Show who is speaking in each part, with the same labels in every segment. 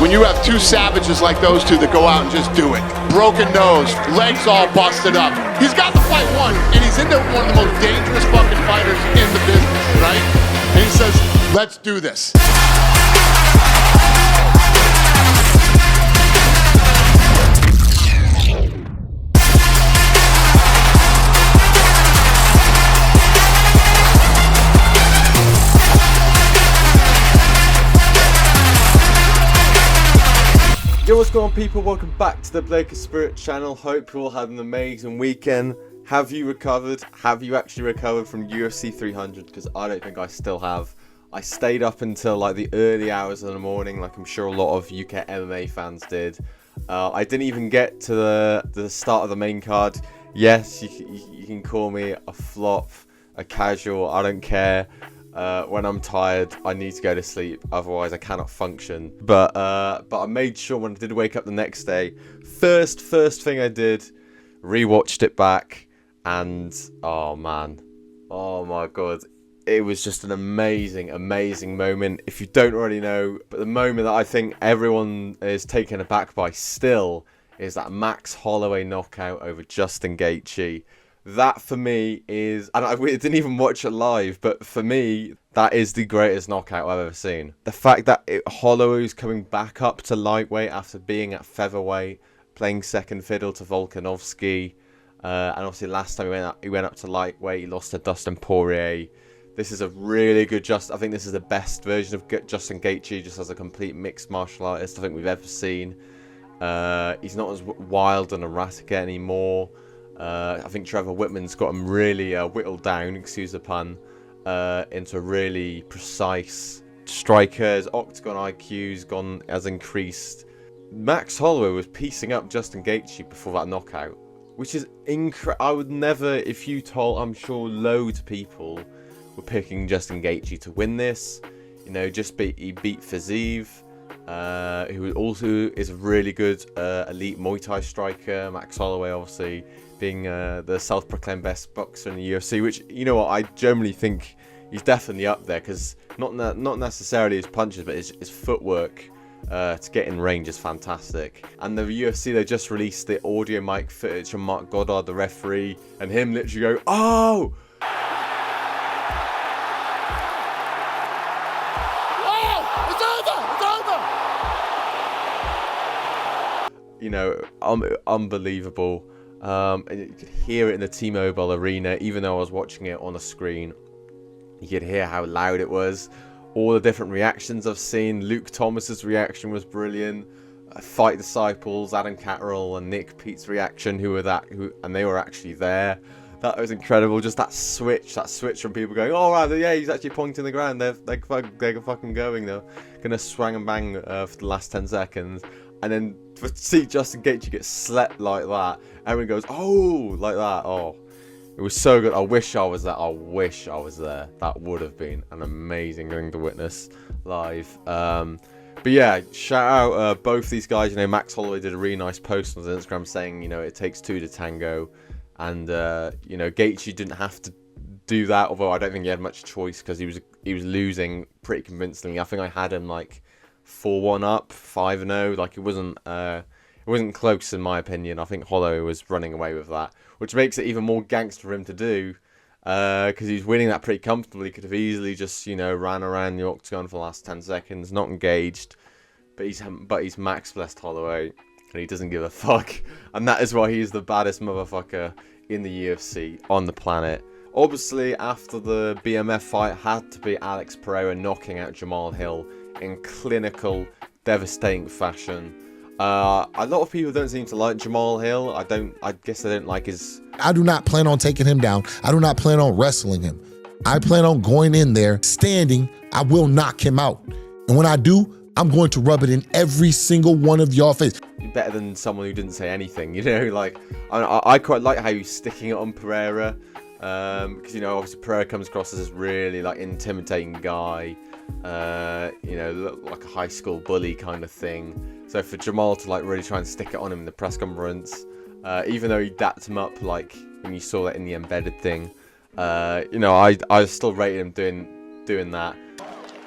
Speaker 1: when you have two savages like those two that go out and just do it. Broken nose, legs all busted up. He's got the fight won, and he's into one of the most dangerous fucking fighters in the business, right? And he says, let's do this.
Speaker 2: Yo, what's going on, people? Welcome back to the Blake of Spirit channel. Hope you all had an amazing weekend. Have you recovered? Have you actually recovered from UFC 300? Because I don't think I still have. I stayed up until like the early hours of the morning, like I'm sure a lot of UK MMA fans did. I didn't even get to the start of the main card. Yes, you can call me a flop, a casual, I don't care. When I'm tired, I need to go to sleep, otherwise I cannot function. But I made sure when I did wake up the next day, first thing I did, rewatched it back, and oh man, oh my god, it was just an amazing moment. If you don't already know, but the moment that I think everyone is taken aback by still is that Max Holloway knockout over Justin Gaethje. That for me is, and I didn't even watch it live, but for me, that is the greatest knockout I've ever seen. The fact that Holloway's coming back up to lightweight after being at featherweight, playing second fiddle to Volkanovski, and obviously last time he went up to lightweight, he lost to Dustin Poirier. This is a really good I think this is the best version of Justin Gaethje, just as a complete mixed martial artist I think we've ever seen. He's not as wild and erratic anymore. I think Trevor Whitman's got him really whittled down, excuse the pun, into a really precise striker. His octagon IQ's has increased. Max Holloway was piecing up Justin Gaethje before that knockout, which is incredible. I would never, if you told, I'm sure loads of people were picking Justin Gaethje to win this. You know, he beat Fiziev, who also is a really good elite Muay Thai striker. Max Holloway, obviously, being the self-proclaimed best boxer in the UFC, which, you know what, I generally think he's definitely up there, because not necessarily his punches, but his footwork to get in range is fantastic. And the UFC, they just released the audio mic footage from Mark Goddard, the referee, and him literally go, "Oh! You know, unbelievable." And you could hear it in the T-Mobile Arena, even though I was watching it on a screen. You could hear how loud it was. All the different reactions I've seen. Luke Thomas's reaction was brilliant. Fight Disciples, Adam Catterall and Nick Pete's reaction, and they were actually there. That was incredible. Just that switch from people going, "Oh right, yeah, he's actually pointing the ground. They're fucking going. They're gonna swang and bang for the last 10 seconds." And then to see Justin Gaethje get slept like that, everyone goes, "Oh," like that. Oh, it was so good. I wish I was there. That would have been an amazing thing to witness live. But yeah, shout out both these guys. You know, Max Holloway did a really nice post on his Instagram saying, you know, it takes two to tango, and you know, Gaethje didn't have to do that. Although I don't think he had much choice, because he was losing pretty convincingly. I think I had him like 4-1 up, 5-0. Like it wasn't close in my opinion. I think Holloway was running away with that, which makes it even more gangster for him to do, because he's winning that pretty comfortably. He could have easily just, you know, ran around the octagon for the last 10 seconds, not engaged. But he's Max blessed Holloway, and he doesn't give a fuck. And that is why he's the baddest motherfucker in the UFC on the planet. Obviously, after the BMF fight, had to be Alex Pereira knocking out Jamal Hill in clinical, devastating fashion. A lot of people don't seem to like Jamal Hill. I guess they don't like his...
Speaker 3: I do not plan on taking him down. I do not plan on wrestling him. I plan on going in there, standing. I will knock him out. And when I do, I'm going to rub it in every single one of y'all face.
Speaker 2: Better than someone who didn't say anything, you know? Like, I quite like how he's sticking it on Pereira. Because, you know, obviously Pereira comes across as this really, like, intimidating guy. You know, like a high school bully kind of thing. So for Jamal to, like, really try and stick it on him in the press conference, even though he dapped him up, like, when you saw that in the embedded thing, you know, I still rated him doing that.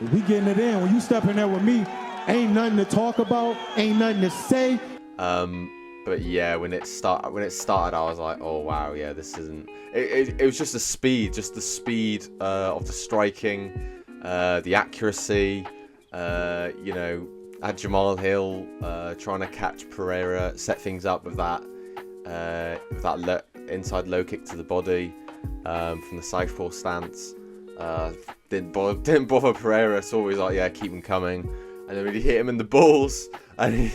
Speaker 4: If we getting it in, when you step in there with me, Ain't nothing to talk about, ain't nothing to say.
Speaker 2: But yeah, when it started, I was like, oh wow, yeah, this isn't. It was just the speed of the striking, the accuracy. You know, had Jamal Hill trying to catch Pereira, set things up with that inside low kick to the body from the southpaw stance. Didn't bother Pereira. It's always like, yeah, keep him coming. And then when he hit him in the balls, and he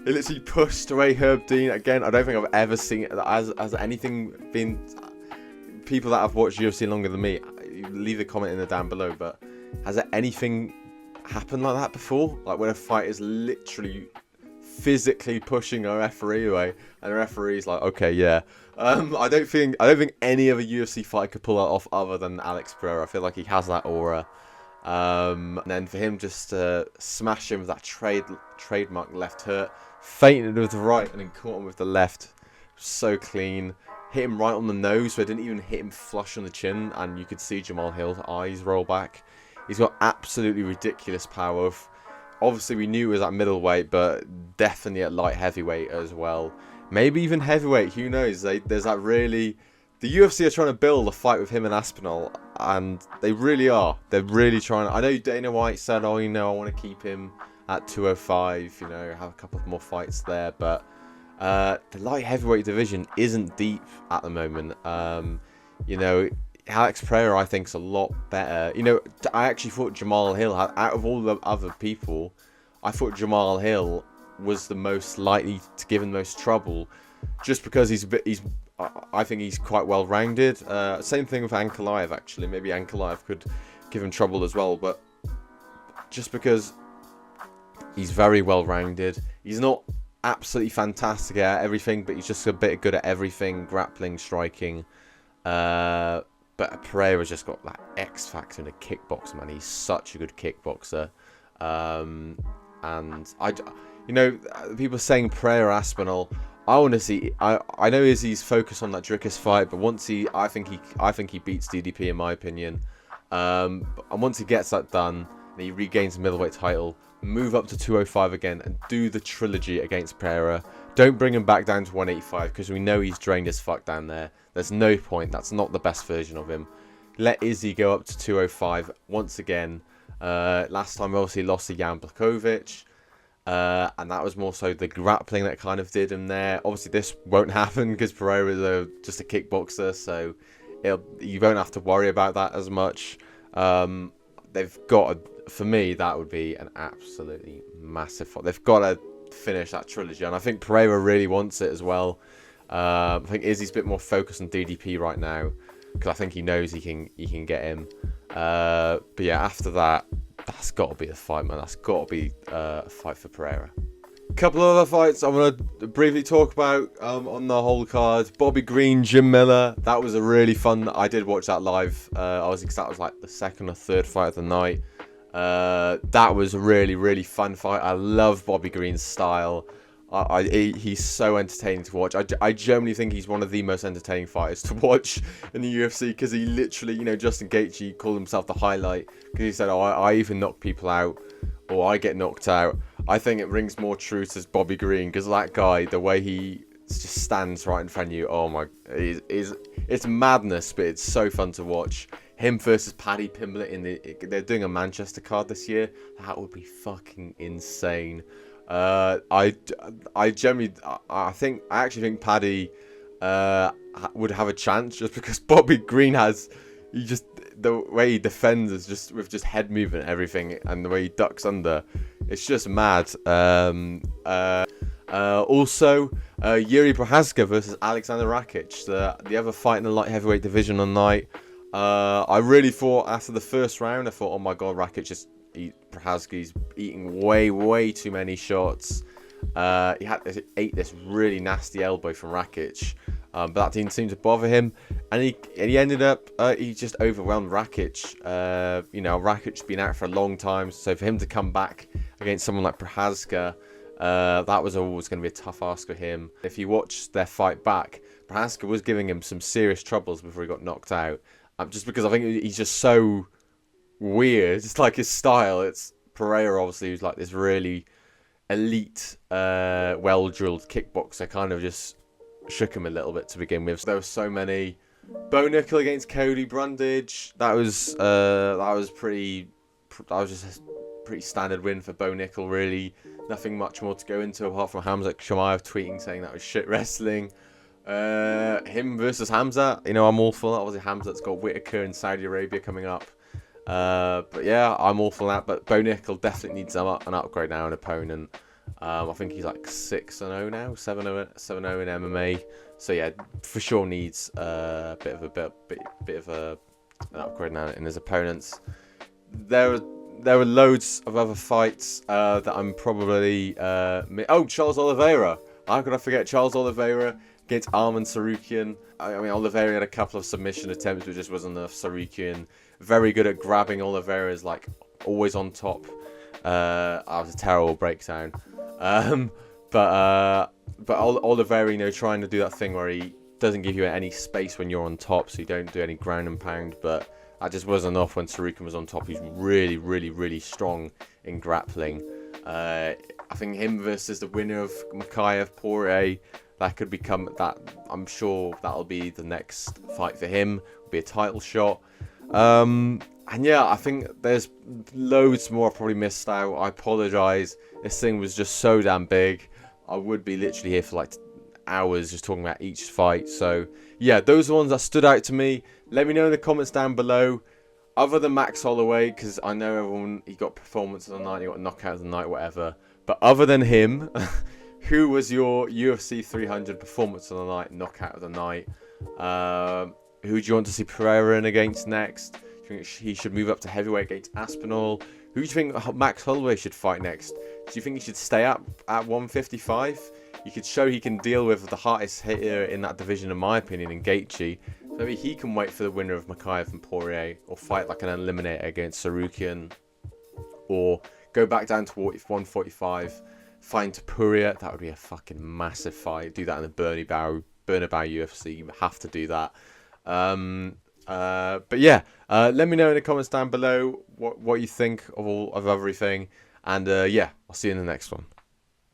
Speaker 2: literally pushed away Herb Dean again. I don't think I've ever seen it as anything been. People that have watched UFC longer than me, leave a comment in the down below. But has there anything happened like that before? Like when a fight is literally physically pushing a referee away, and the referee's like, okay, yeah. I don't think any other UFC fighter could pull that off other than Alex Pereira. I feel like he has that aura. And then for him just to smash him with that trademark left hook, feinted with the right and then caught him with the left, so clean. Hit him right on the nose, so it didn't even hit him flush on the chin, and you could see Jamal Hill's eyes roll back. He's got absolutely ridiculous power. Obviously, we knew it was at middleweight, but definitely at light heavyweight as well. Maybe even heavyweight, who knows? There's that really... The UFC are trying to build a fight with him and Aspinall, and they really are. They're really trying. I know Dana White said, oh, you know, I want to keep him at 205, you know, have a couple of more fights there, but the light heavyweight division isn't deep at the moment. You know, Alex Pereira, I think, is a lot better. You know, I actually thought Jamal Hill, out of all the other people, I thought Jamal Hill was the most likely to give him the most trouble, just because I think he's quite well rounded. Same thing with Ankalaev, actually. Maybe Ankalaev could give him trouble as well, but just because he's very well rounded, he's not absolutely fantastic at everything, but he's just a bit good at everything, grappling, striking. But Pereira's just got that X factor in a kickboxer, man. He's such a good kickboxer. And you know, people saying Pereira Aspinall. I want to see. I know Izzy's focused on that Dricus fight, but I think he beats DDP in my opinion. And once he gets that done, and he regains the middleweight title, move up to 205 again, and do the trilogy against Pereira. Don't bring him back down to 185 because we know he's drained as fuck down there. There's no point. That's not the best version of him. Let Izzy go up to 205 once again. Last time, obviously, lost to Jan Blachowicz. And that was more so the grappling that kind of did him there. Obviously, this won't happen because Pereira is just a kickboxer, so you won't have to worry about that as much. They've got, for me, that would be an absolutely massive fight. They've got to finish that trilogy, and I think Pereira really wants it as well. I think Izzy's a bit more focused on DDP right now because I think he knows he can get him. But yeah, after that, that's got to be the fight, man. That's got to be a fight for Pereira. A couple of other fights I want to briefly talk about on the whole card. Bobby Green, Jim Miller. That was a really fun. I did watch that live. That was like the second or third fight of the night. That was a really, really fun fight. I love Bobby Green's style. He's so entertaining to watch. I genuinely think he's one of the most entertaining fighters to watch in the UFC because he literally, you know, Justin Gaethje called himself the highlight because he said, oh, I even knock people out or I get knocked out. I think it rings more true to Bobby Green because that guy, the way he just stands right in front of you, oh my, it's madness, but it's so fun to watch. Him versus Paddy Pimblett they're doing a Manchester card this year. That would be fucking insane. I actually think Paddy would have a chance just because Bobby Green the way he defends is just with just head movement and everything, and the way he ducks under, it's just mad. Also, Yuri Prochazka versus Alexander Rakic, the other fight in the light heavyweight division on night. I really thought after the first round, I thought, oh my god, Rakic Prochazka's eating way too many shots. He ate this really nasty elbow from Rakic, but that didn't seem to bother him, and he ended up he just overwhelmed Rakic. You know, Rakic's been out for a long time, so for him to come back against someone like Prochazka, that was always going to be a tough ask for him. If you watch their fight back, Prochazka was giving him some serious troubles before he got knocked out, just because I think he's just so weird. It's like his style. It's Pereira, obviously, who's like this really elite, well-drilled kickboxer, kind of just shook him a little bit to begin with. There were so many. Bo Nickel against Cody Brundage. That was just a pretty standard win for Bo Nickel, really. Nothing much more to go into apart from Hamza Chimaev tweeting saying that was shit wrestling. Him versus Hamza, you know, I'm all for that. Obviously, Hamza's got Whitaker in Saudi Arabia coming up. But yeah, I'm all for that. But Bo Nickel definitely needs an upgrade now, an opponent. I think he's like 6-0 now, 7-0 in MMA. So yeah, for sure needs a bit of an upgrade now in his opponents. There were loads of other fights that I'm probably Charles Oliveira. How could I forget Charles Oliveira against Arman Sarukian? I mean, Oliveira had a couple of submission attempts, but just wasn't enough. Sarukian very good at grabbing. Oliveira's like always on top. That was a terrible breakdown. But Oliveira, you know, trying to do that thing where he doesn't give you any space when you're on top, so you don't do any ground and pound. But that just wasn't enough when Sarukian was on top. He's really, really, really strong in grappling. I think him versus the winner of Makayev Poirier, that could become that. I'm sure that'll be the next fight for him. It'll be a title shot. And yeah, I think there's loads more I probably missed out. I apologise. This thing was just so damn big. I would be literally here for like hours just talking about each fight. So yeah, those are the ones that stood out to me. Let me know in the comments down below. Other than Max Holloway, because I know everyone, he got performance of the night, he got knockout of the night, whatever. But other than him, who was your UFC 300 performance of the night, knockout of the night? Who do you want to see Pereira in against next? Do you think he should move up to heavyweight against Aspinall? Who do you think Max Holloway should fight next? Do you think he should stay up at 155? You could show he can deal with the hardest hitter in that division, in my opinion, in Gaethje. Maybe he can wait for the winner of Makayev and Poirier, or fight like an eliminator against Sarukian, or go back down to 145, find Topuria. That would be a fucking massive fight. Do that in the Bernabeu UFC. You have to do that. But yeah, let me know in the comments down below what you think of everything, and yeah, I'll see you in the next one.